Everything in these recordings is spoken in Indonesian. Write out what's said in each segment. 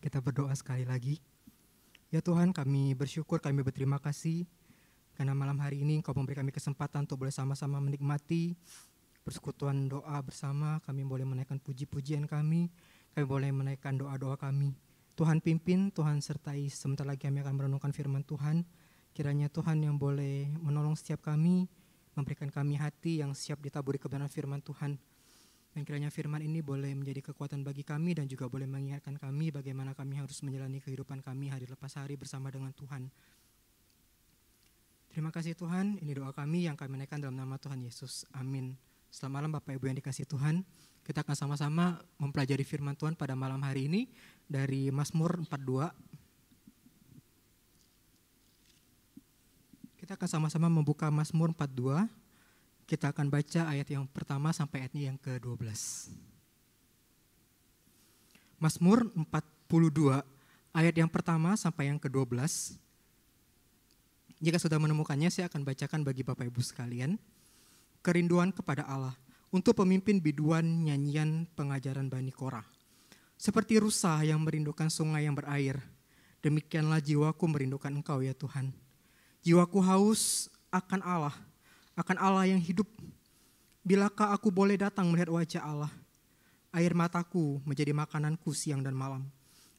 Kita berdoa sekali lagi. Ya Tuhan, kami bersyukur, kami berterima kasih karena malam hari ini Engkau memberi kami kesempatan untuk boleh sama-sama menikmati persekutuan doa bersama. Kami boleh menaikkan puji-pujian kami boleh menaikkan doa-doa kami. Tuhan pimpin, Tuhan sertai. Sebentar lagi kami akan merenungkan firman Tuhan. Kiranya Tuhan yang boleh menolong setiap kami, memberikan kami hati yang siap ditaburi kebenaran firman Tuhan. Dan kiranya firman ini boleh menjadi kekuatan bagi kami dan juga boleh mengingatkan kami bagaimana kami harus menjalani kehidupan kami hari lepas hari bersama dengan Tuhan. Terima kasih Tuhan, ini doa kami yang kami naikkan dalam nama Tuhan Yesus. Amin. Selamat malam Bapak Ibu yang dikasihi Tuhan. Kita akan sama-sama mempelajari firman Tuhan pada malam hari ini dari Mazmur 42. Kita akan sama-sama membuka Mazmur 42. Kita akan baca ayat yang pertama sampai ayatnya yang ke-12. Mazmur 42, ayat yang pertama sampai yang ke-12. Jika sudah menemukannya, saya akan bacakan bagi Bapak Ibu sekalian. Kerinduan kepada Allah, untuk pemimpin biduan nyanyian pengajaran Bani Korah. Seperti rusa yang merindukan sungai yang berair, demikianlah jiwaku merindukan Engkau ya Tuhan. Jiwaku haus akan Allah yang hidup. Bilakah aku boleh datang melihat wajah Allah? Air mataku menjadi makananku siang dan malam.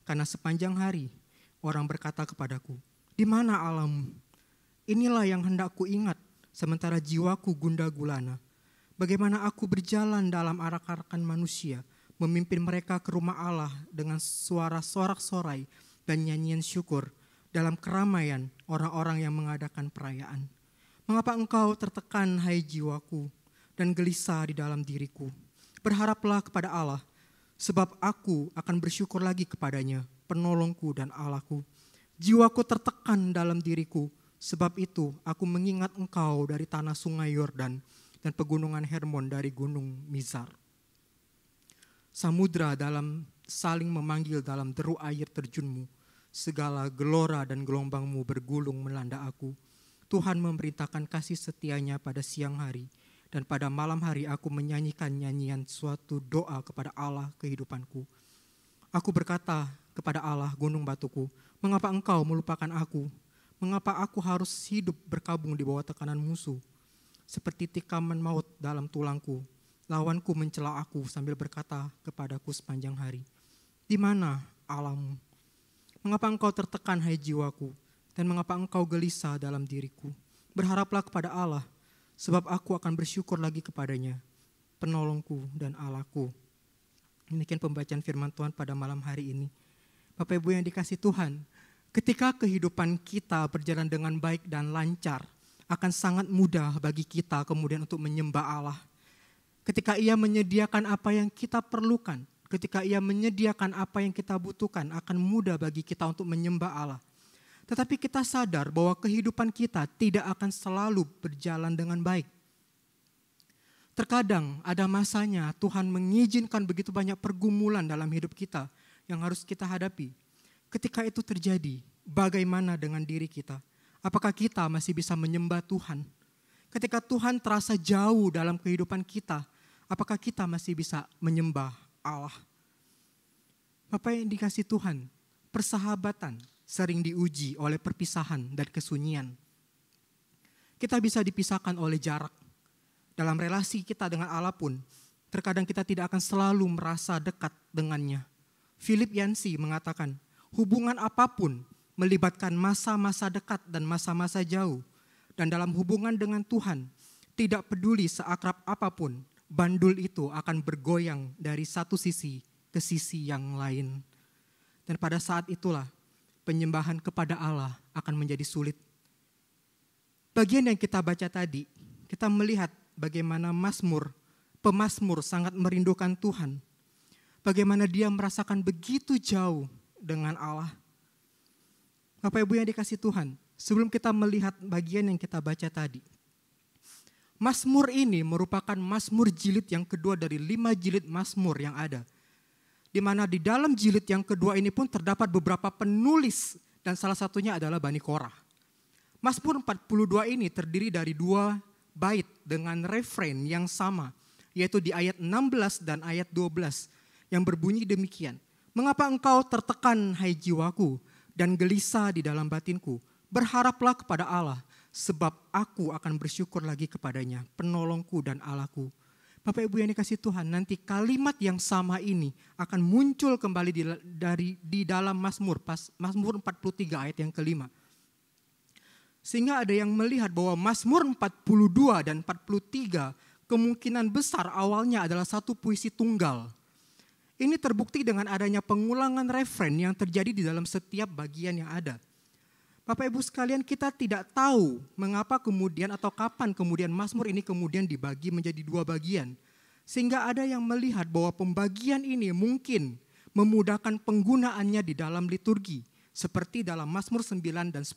Karena sepanjang hari orang berkata kepadaku, di mana Allahmu? Inilah yang hendak ku ingat, sementara jiwaku gundah gulana. Bagaimana aku berjalan dalam arak-arakan manusia, memimpin mereka ke rumah Allah dengan suara sorak-sorai dan nyanyian syukur dalam keramaian orang-orang yang mengadakan perayaan. Mengapa engkau tertekan, hai jiwaku, dan gelisah di dalam diriku? Berharaplah kepada Allah, sebab aku akan bersyukur lagi kepadanya, penolongku dan Allahku. Jiwaku tertekan dalam diriku, sebab itu aku mengingat engkau dari tanah sungai Yordan dan pegunungan Hermon dari gunung Mizar. Samudra dalam saling memanggil dalam deru air terjunmu, segala gelora dan gelombangmu bergulung melanda aku. Tuhan memerintahkan kasih setianya pada siang hari, dan pada malam hari aku menyanyikan nyanyian suatu doa kepada Allah kehidupanku. Aku berkata kepada Allah gunung batuku, mengapa engkau melupakan aku? Mengapa aku harus hidup berkabung di bawah tekanan musuh? Seperti tikaman maut dalam tulangku, lawanku mencela aku sambil berkata kepadaku sepanjang hari, di mana Allahmu? Mengapa engkau tertekan hai jiwaku? Dan mengapa engkau gelisah dalam diriku? Berharaplah kepada Allah, sebab aku akan bersyukur lagi kepadanya, penolongku dan Allahku. Demikian pembacaan firman Tuhan pada malam hari ini. Bapak Ibu yang dikasihi Tuhan, ketika kehidupan kita berjalan dengan baik dan lancar, akan sangat mudah bagi kita kemudian untuk menyembah Allah. Ketika Ia menyediakan apa yang kita perlukan, ketika Ia menyediakan apa yang kita butuhkan, akan mudah bagi kita untuk menyembah Allah. Tetapi kita sadar bahwa kehidupan kita tidak akan selalu berjalan dengan baik. Terkadang ada masanya Tuhan mengizinkan begitu banyak pergumulan dalam hidup kita yang harus kita hadapi. Ketika itu terjadi, bagaimana dengan diri kita? Apakah kita masih bisa menyembah Tuhan? Ketika Tuhan terasa jauh dalam kehidupan kita, apakah kita masih bisa menyembah Allah? Bapak yang dikasihi Tuhan, persahabatan sering diuji oleh perpisahan dan kesunyian. Kita bisa dipisahkan oleh jarak. Dalam relasi kita dengan Allah pun, terkadang kita tidak akan selalu merasa dekat dengannya. Philip Yancey mengatakan, hubungan apapun melibatkan masa-masa dekat dan masa-masa jauh. Dan dalam hubungan dengan Tuhan, tidak peduli seakrab apapun, bandul itu akan bergoyang dari satu sisi ke sisi yang lain. Dan pada saat itulah, penyembahan kepada Allah akan menjadi sulit. Bagian yang kita baca tadi, kita melihat bagaimana pemazmur sangat merindukan Tuhan. Bagaimana dia merasakan begitu jauh dengan Allah. Bapak Ibu yang dikasihi Tuhan, sebelum kita melihat bagian yang kita baca tadi, Mazmur ini merupakan Mazmur jilid yang kedua dari 5 jilid Mazmur yang ada. Di mana di dalam jilid yang kedua ini pun terdapat beberapa penulis dan salah satunya adalah Bani Korah. Mazmur 42 ini terdiri dari 2 bait dengan refrain yang sama, yaitu di ayat 16 dan ayat 12 yang berbunyi demikian. Mengapa engkau tertekan, hai jiwaku, dan gelisah di dalam batinku? Berharaplah kepada Allah, sebab aku akan bersyukur lagi kepadanya, penolongku dan Allahku. Bapak Ibu yang dikasihi Tuhan, nanti kalimat yang sama ini akan muncul kembali di dalam Mazmur 43 ayat yang kelima. Sehingga ada yang melihat bahwa Mazmur 42 dan 43 kemungkinan besar awalnya adalah satu puisi tunggal. Ini terbukti dengan adanya pengulangan refren yang terjadi di dalam setiap bagian yang ada. Bapak Ibu sekalian, kita tidak tahu mengapa kemudian atau kapan kemudian Mazmur ini kemudian dibagi menjadi dua bagian. Sehingga ada yang melihat bahwa pembagian ini mungkin memudahkan penggunaannya di dalam liturgi. Seperti dalam Mazmur 9 dan 10.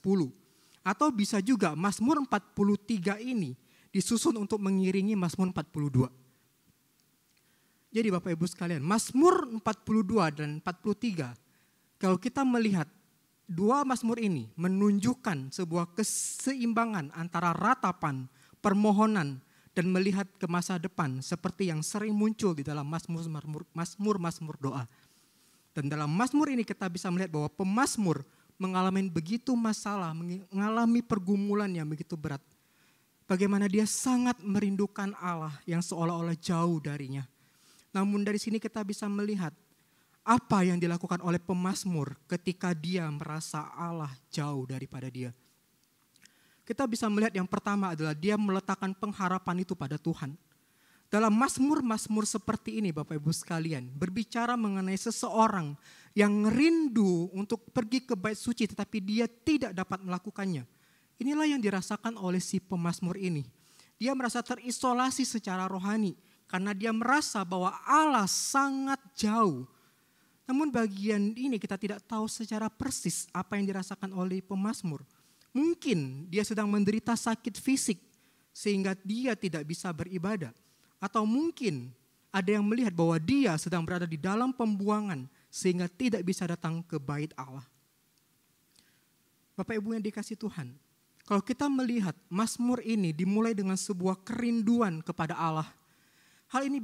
Atau bisa juga Mazmur 43 ini disusun untuk mengiringi Mazmur 42. Jadi Bapak Ibu sekalian, Mazmur 42 dan 43, kalau kita melihat dua Mazmur ini menunjukkan sebuah keseimbangan antara ratapan, permohonan, dan melihat ke masa depan seperti yang sering muncul di dalam Mazmur doa. Dan dalam Mazmur ini kita bisa melihat bahwa pemazmur mengalami begitu masalah, mengalami pergumulan yang begitu berat. Bagaimana dia sangat merindukan Allah yang seolah-olah jauh darinya. Namun dari sini kita bisa melihat apa yang dilakukan oleh pemazmur ketika dia merasa Allah jauh daripada dia. Kita bisa melihat yang pertama adalah dia meletakkan pengharapan itu pada Tuhan. Dalam Mazmur-Mazmur seperti ini Bapak Ibu sekalian, berbicara mengenai seseorang yang rindu untuk pergi ke bait suci tetapi dia tidak dapat melakukannya. Inilah yang dirasakan oleh si pemazmur ini. Dia merasa terisolasi secara rohani karena dia merasa bahwa Allah sangat jauh. Namun bagian ini kita tidak tahu secara persis apa yang dirasakan oleh pemazmur. Mungkin dia sedang menderita sakit fisik sehingga dia tidak bisa beribadah. Atau mungkin ada yang melihat bahwa dia sedang berada di dalam pembuangan sehingga tidak bisa datang ke bait Allah. Bapak Ibu yang dikasihi Tuhan, kalau kita melihat Mazmur ini dimulai dengan sebuah kerinduan kepada Allah. Hal ini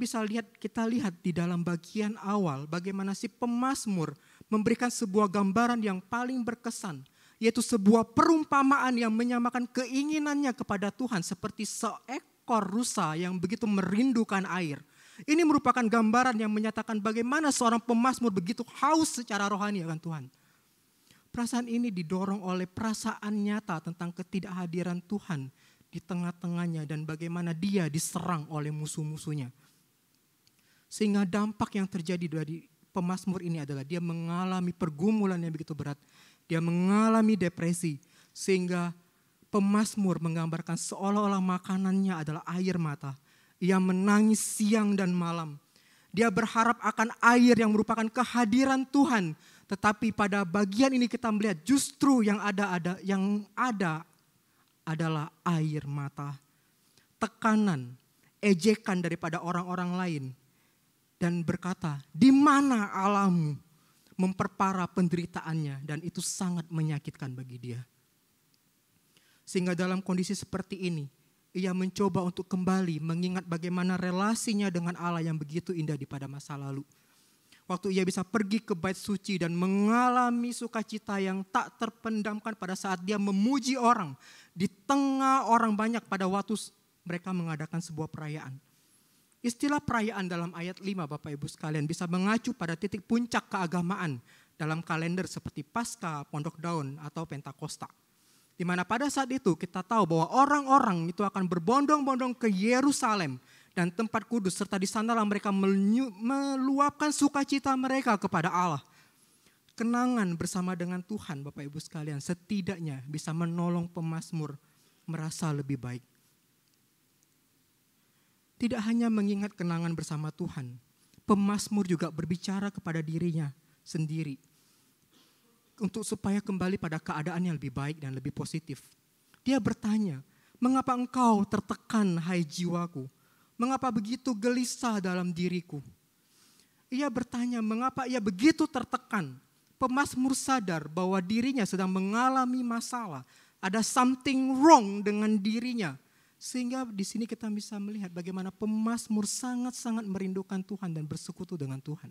kita lihat di dalam bagian awal bagaimana si pemazmur memberikan sebuah gambaran yang paling berkesan. Yaitu sebuah perumpamaan yang menyamakan keinginannya kepada Tuhan seperti seekor rusa yang begitu merindukan air. Ini merupakan gambaran yang menyatakan bagaimana seorang pemazmur begitu haus secara rohani akan Tuhan. Perasaan ini didorong oleh perasaan nyata tentang ketidakhadiran Tuhan di tengah-tengahnya dan bagaimana dia diserang oleh musuh-musuhnya. Sehingga dampak yang terjadi dari pemazmur ini adalah dia mengalami pergumulan yang begitu berat. Dia mengalami depresi sehingga pemazmur menggambarkan seolah-olah makanannya adalah air mata. Ia menangis siang dan malam. Dia berharap akan air yang merupakan kehadiran Tuhan. Tetapi pada bagian ini kita melihat justru yang ada adalah air mata. Tekanan, ejekan daripada orang-orang lain. Dan berkata, di mana Allahmu? Memperparah penderitaannya dan itu sangat menyakitkan bagi dia. Sehingga dalam kondisi seperti ini, ia mencoba untuk kembali mengingat bagaimana relasinya dengan Allah yang begitu indah di pada masa lalu. Waktu ia bisa pergi ke bait suci dan mengalami sukacita yang tak terpendamkan pada saat dia memuji orang di tengah orang banyak pada waktu mereka mengadakan sebuah perayaan. Istilah perayaan dalam ayat 5 Bapak Ibu sekalian bisa mengacu pada titik puncak keagamaan dalam kalender seperti Paskah, Pondok Daun atau Pentakosta. Di mana pada saat itu kita tahu bahwa orang-orang itu akan berbondong-bondong ke Yerusalem dan tempat kudus serta di sanalah mereka meluapkan sukacita mereka kepada Allah. Kenangan bersama dengan Tuhan Bapak Ibu sekalian setidaknya bisa menolong pemazmur merasa lebih baik. Tidak hanya mengingat kenangan bersama Tuhan, pemazmur juga berbicara kepada dirinya sendiri untuk supaya kembali pada keadaan yang lebih baik dan lebih positif. Dia bertanya, mengapa engkau tertekan hai jiwaku? Mengapa begitu gelisah dalam diriku? Ia bertanya mengapa ia begitu tertekan. Pemazmur sadar bahwa dirinya sedang mengalami masalah. Ada something wrong dengan dirinya. Sehingga di sini kita bisa melihat bagaimana pemazmur sangat-sangat merindukan Tuhan dan bersekutu dengan Tuhan.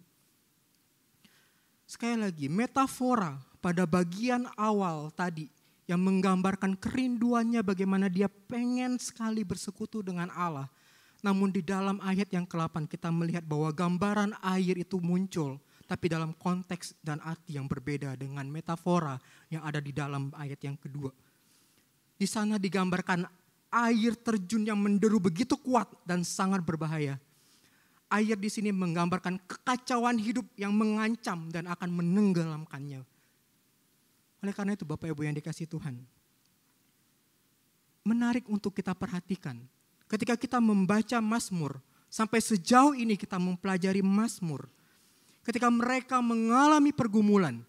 Sekali lagi, metafora pada bagian awal tadi yang menggambarkan kerinduannya bagaimana dia pengen sekali bersekutu dengan Allah. Namun di dalam ayat yang ke-8 kita melihat bahwa gambaran air itu muncul, tapi dalam konteks dan arti yang berbeda dengan metafora yang ada di dalam ayat yang kedua. Di sana digambarkan air terjun yang menderu begitu kuat dan sangat berbahaya. Air di sini menggambarkan kekacauan hidup yang mengancam dan akan menenggelamkannya. Oleh karena itu Bapak Ibu yang dikasihi Tuhan, menarik untuk kita perhatikan. Ketika kita membaca Mazmur, sampai sejauh ini kita mempelajari Mazmur. Ketika mereka mengalami pergumulan,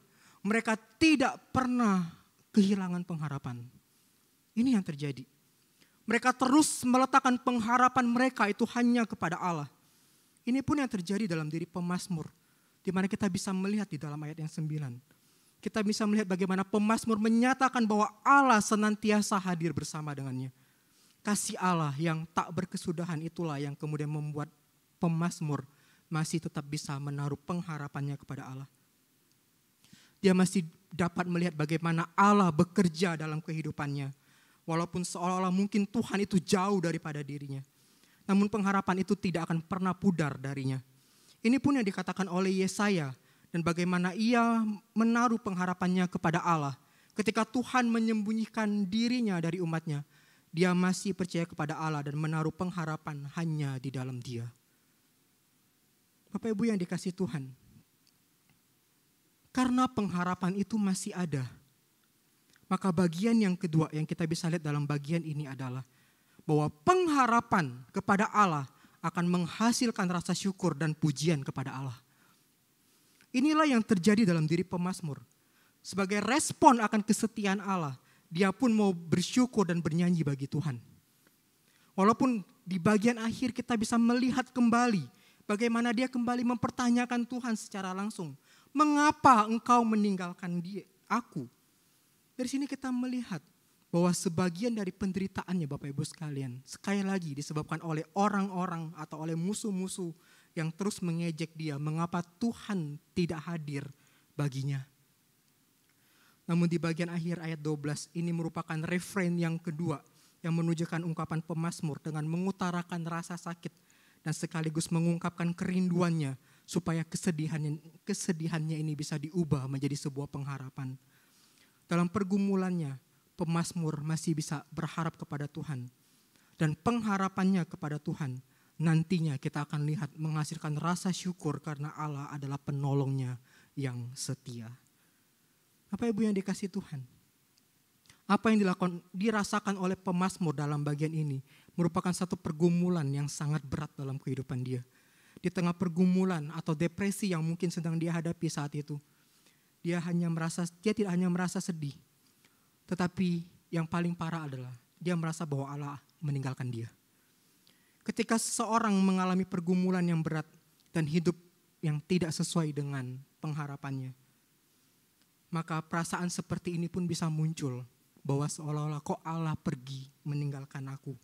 mereka tidak pernah kehilangan pengharapan. Ini yang terjadi. Mereka terus meletakkan pengharapan mereka itu hanya kepada Allah. Ini pun yang terjadi dalam diri pemazmur, di mana kita bisa melihat di dalam ayat yang 9. Kita bisa melihat bagaimana pemazmur menyatakan bahwa Allah senantiasa hadir bersama dengannya. Kasih Allah yang tak berkesudahan itulah yang kemudian membuat pemazmur masih tetap bisa menaruh pengharapannya kepada Allah. Dia masih dapat melihat bagaimana Allah bekerja dalam kehidupannya. Walaupun seolah-olah mungkin Tuhan itu jauh daripada dirinya. Namun pengharapan itu tidak akan pernah pudar darinya. Ini pun yang dikatakan oleh Yesaya. Dan bagaimana ia menaruh pengharapannya kepada Allah. Ketika Tuhan menyembunyikan dirinya dari umatnya, dia masih percaya kepada Allah dan menaruh pengharapan hanya di dalam Dia. Bapak Ibu yang dikasihi Tuhan, karena pengharapan itu masih ada, maka bagian yang kedua yang kita bisa lihat dalam bagian ini adalah bahwa pengharapan kepada Allah akan menghasilkan rasa syukur dan pujian kepada Allah. Inilah yang terjadi dalam diri pemazmur. Sebagai respon akan kesetiaan Allah, dia pun mau bersyukur dan bernyanyi bagi Tuhan. Walaupun di bagian akhir kita bisa melihat kembali bagaimana dia kembali mempertanyakan Tuhan secara langsung. Mengapa engkau meninggalkan aku? Dari sini kita melihat bahwa sebagian dari penderitaannya Bapak Ibu sekalian, sekali lagi disebabkan oleh orang-orang atau oleh musuh-musuh yang terus mengejek dia, mengapa Tuhan tidak hadir baginya. Namun di bagian akhir ayat 12 ini merupakan refrain yang kedua yang menunjukkan ungkapan pemazmur dengan mengutarakan rasa sakit dan sekaligus mengungkapkan kerinduannya supaya kesedihannya ini bisa diubah menjadi sebuah pengharapan. Dalam pergumulannya, pemazmur masih bisa berharap kepada Tuhan. Dan pengharapannya kepada Tuhan nantinya kita akan lihat menghasilkan rasa syukur karena Allah adalah penolongnya yang setia. Bapak Ibu yang dikasihi Tuhan, apa yang dirasakan oleh pemazmur dalam bagian ini merupakan satu pergumulan yang sangat berat dalam kehidupan dia. Di tengah pergumulan atau depresi yang mungkin sedang dia hadapi saat itu, dia tidak hanya merasa sedih, tetapi yang paling parah adalah dia merasa bahwa Allah meninggalkan dia. Ketika seseorang mengalami pergumulan yang berat dan hidup yang tidak sesuai dengan pengharapannya, maka perasaan seperti ini pun bisa muncul, bahwa seolah-olah kok Allah pergi meninggalkan aku.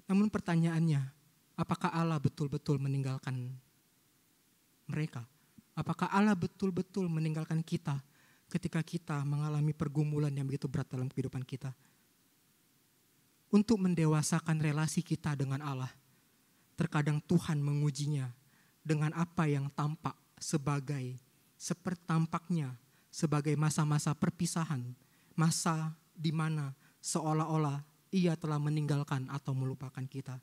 Namun pertanyaannya, apakah Allah betul-betul meninggalkan mereka? Apakah Allah betul-betul meninggalkan kita ketika kita mengalami pergumulan yang begitu berat dalam kehidupan kita? Untuk mendewasakan relasi kita dengan Allah, terkadang Tuhan mengujinya dengan apa yang tampak seperti tampaknya sebagai masa-masa perpisahan, masa di mana seolah-olah Ia telah meninggalkan atau melupakan kita.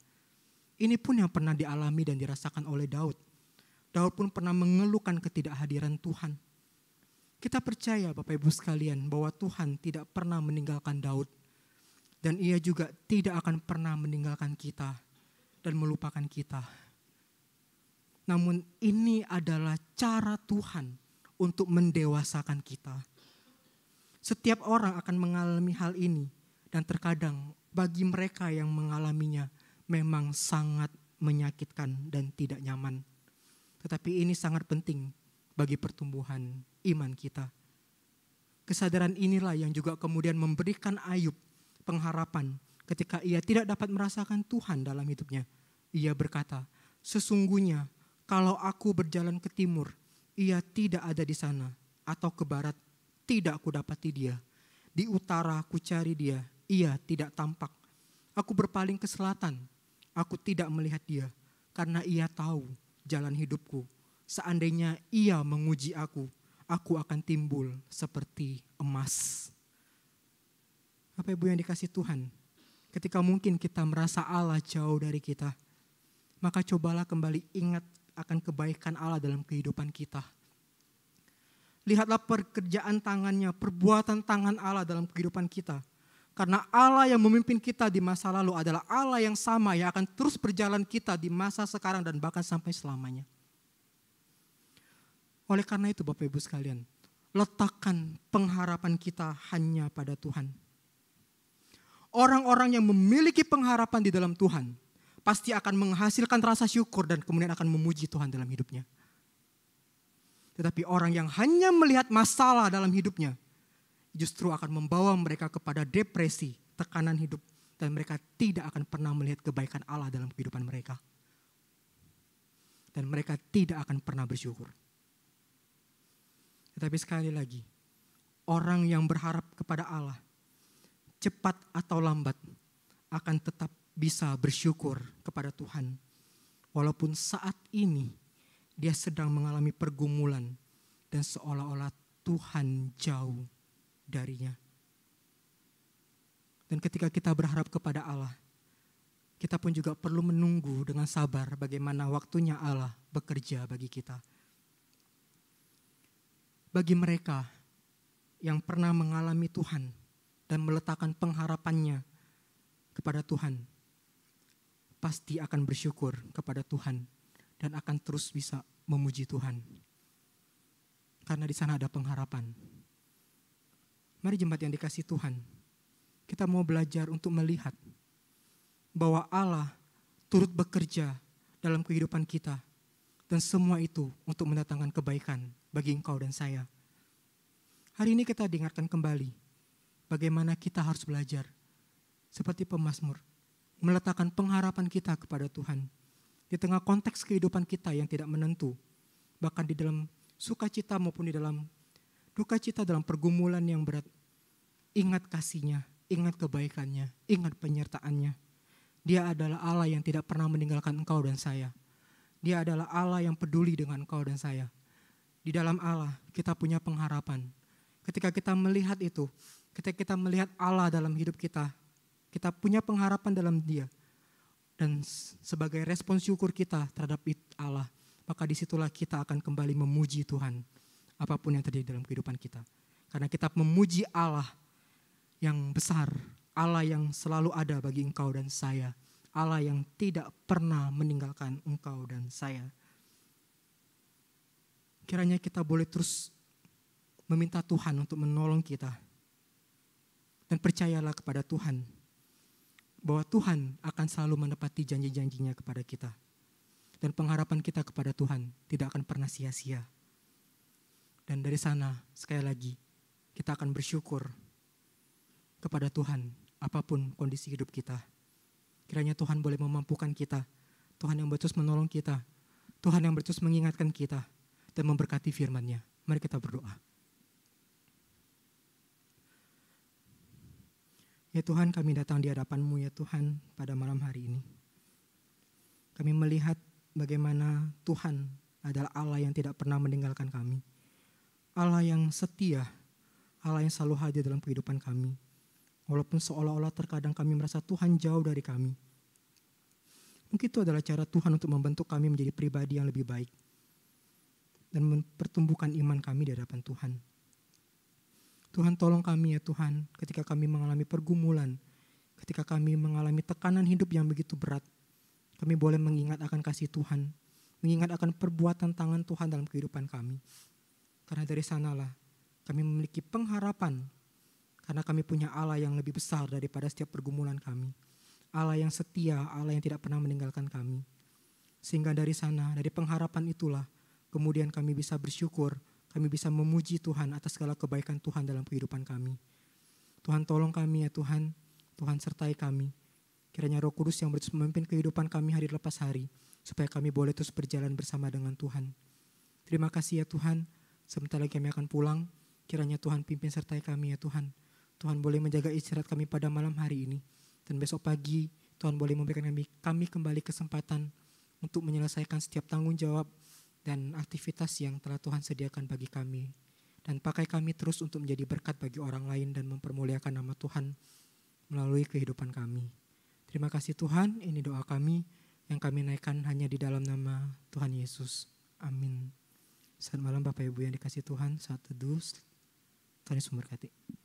Ini pun yang pernah dialami dan dirasakan oleh Daud. Daud pun pernah mengeluhkan ketidakhadiran Tuhan. Kita percaya Bapak Ibu sekalian bahwa Tuhan tidak pernah meninggalkan Daud. Dan Ia juga tidak akan pernah meninggalkan kita dan melupakan kita. Namun ini adalah cara Tuhan untuk mendewasakan kita. Setiap orang akan mengalami hal ini dan terkadang bagi mereka yang mengalaminya memang sangat menyakitkan dan tidak nyaman. Tetapi ini sangat penting bagi pertumbuhan iman kita. Kesadaran inilah yang juga kemudian memberikan Ayub pengharapan ketika ia tidak dapat merasakan Tuhan dalam hidupnya. Ia berkata, sesungguhnya Kalau aku berjalan ke timur, ia tidak ada di sana. Atau ke barat, tidak aku dapati dia. Di utara aku cari dia, ia tidak tampak. Aku berpaling ke selatan, aku tidak melihat dia. Karena ia tahu jalan hidupku. Seandainya ia menguji aku akan timbul seperti emas. Bapak Ibu yang dikasih Tuhan, ketika mungkin kita merasa Allah jauh dari kita, maka cobalah kembali ingat akan kebaikan Allah dalam kehidupan kita. Lihatlah pekerjaan tangannya, perbuatan tangan Allah dalam kehidupan kita. Karena Allah yang memimpin kita di masa lalu adalah Allah yang sama yang akan terus berjalan kita di masa sekarang dan bahkan sampai selamanya. Oleh karena itu Bapak Ibu sekalian, letakkan pengharapan kita hanya pada Tuhan. Orang-orang yang memiliki pengharapan di dalam Tuhan pasti akan menghasilkan rasa syukur dan kemudian akan memuji Tuhan dalam hidupnya. Tetapi orang yang hanya melihat masalah dalam hidupnya justru akan membawa mereka kepada depresi, tekanan hidup, dan mereka tidak akan pernah melihat kebaikan Allah dalam kehidupan mereka. Dan mereka tidak akan pernah bersyukur. Tetapi sekali lagi, orang yang berharap kepada Allah, cepat atau lambat, akan tetap bisa bersyukur kepada Tuhan. Walaupun saat ini dia sedang mengalami pergumulan dan seolah-olah Tuhan jauh darinya. Dan ketika kita berharap kepada Allah, kita pun juga perlu menunggu dengan sabar bagaimana waktunya Allah bekerja bagi kita. Bagi mereka yang pernah mengalami Tuhan dan meletakkan pengharapannya kepada Tuhan, pasti akan bersyukur kepada Tuhan dan akan terus bisa memuji Tuhan. Karena di sana ada pengharapan. Mari jemaat yang dikasihi Tuhan, kita mau belajar untuk melihat bahwa Allah turut bekerja dalam kehidupan kita. Dan semua itu untuk mendatangkan kebaikan bagi engkau dan saya. Hari ini kita diingatkan kembali bagaimana kita harus belajar seperti pemazmur, meletakkan pengharapan kita kepada Tuhan. Di tengah konteks kehidupan kita yang tidak menentu, bahkan di dalam sukacita maupun di dalam duka cita, dalam pergumulan yang berat, ingat kasih-Nya, ingat kebaikannya, ingat penyertaan-Nya. Dia adalah Allah yang tidak pernah meninggalkan engkau dan saya. Dia adalah Allah yang peduli dengan engkau dan saya. Di dalam Allah kita punya pengharapan. Ketika kita melihat itu, ketika kita melihat Allah dalam hidup kita, kita punya pengharapan dalam Dia. Dan sebagai respon syukur kita terhadap Allah, maka disitulah kita akan kembali memuji Tuhan. Apapun yang terjadi dalam kehidupan kita. Karena kita memuji Allah yang besar, Allah yang selalu ada bagi engkau dan saya. Allah yang tidak pernah meninggalkan engkau dan saya. Kiranya kita boleh terus meminta Tuhan untuk menolong kita. Dan percayalah kepada Tuhan bahwa Tuhan akan selalu menepati janji-janjinya kepada kita. Dan pengharapan kita kepada Tuhan tidak akan pernah sia-sia. Dan dari sana sekali lagi kita akan bersyukur kepada Tuhan apapun kondisi hidup kita. Kiranya Tuhan boleh memampukan kita. Tuhan yang terus menolong kita. Tuhan yang terus mengingatkan kita dan memberkati firman-Nya. Mari kita berdoa. Ya Tuhan, kami datang di hadapan-Mu ya Tuhan pada malam hari ini. Kami melihat bagaimana Tuhan adalah Allah yang tidak pernah meninggalkan kami. Allah yang setia, Allah yang selalu hadir dalam kehidupan kami. Walaupun seolah-olah terkadang kami merasa Tuhan jauh dari kami. Mungkin itu adalah cara Tuhan untuk membentuk kami menjadi pribadi yang lebih baik. Dan mempertumbuhkan iman kami di hadapan Tuhan. Tuhan tolong kami ya Tuhan ketika kami mengalami pergumulan. Ketika kami mengalami tekanan hidup yang begitu berat. Kami boleh mengingat akan kasih Tuhan. Mengingat akan perbuatan tangan Tuhan dalam kehidupan kami. Karena dari sanalah kami memiliki pengharapan. Karena kami punya Allah yang lebih besar daripada setiap pergumulan kami. Allah yang setia, Allah yang tidak pernah meninggalkan kami. Sehingga dari sana, dari pengharapan itulah, kemudian kami bisa bersyukur, kami bisa memuji Tuhan atas segala kebaikan Tuhan dalam kehidupan kami. Tuhan tolong kami ya Tuhan, Tuhan sertai kami. Kiranya Roh Kudus yang memimpin kehidupan kami hari lepas hari, supaya kami boleh terus berjalan bersama dengan Tuhan. Terima kasih ya Tuhan, sebentar lagi kami akan pulang. Kiranya Tuhan pimpin sertai kami ya Tuhan. Tuhan boleh menjaga istirahat kami pada malam hari ini. Dan besok pagi Tuhan boleh memberikan kami kembali kesempatan untuk menyelesaikan setiap tanggung jawab dan aktivitas yang telah Tuhan sediakan bagi kami. Dan pakai kami terus untuk menjadi berkat bagi orang lain dan mempermuliakan nama Tuhan melalui kehidupan kami. Terima kasih Tuhan, ini doa kami yang kami naikkan hanya di dalam nama Tuhan Yesus. Amin. Selamat malam Bapak Ibu yang dikasihi Tuhan, saat teduh, Tuhan Yesus memberkati.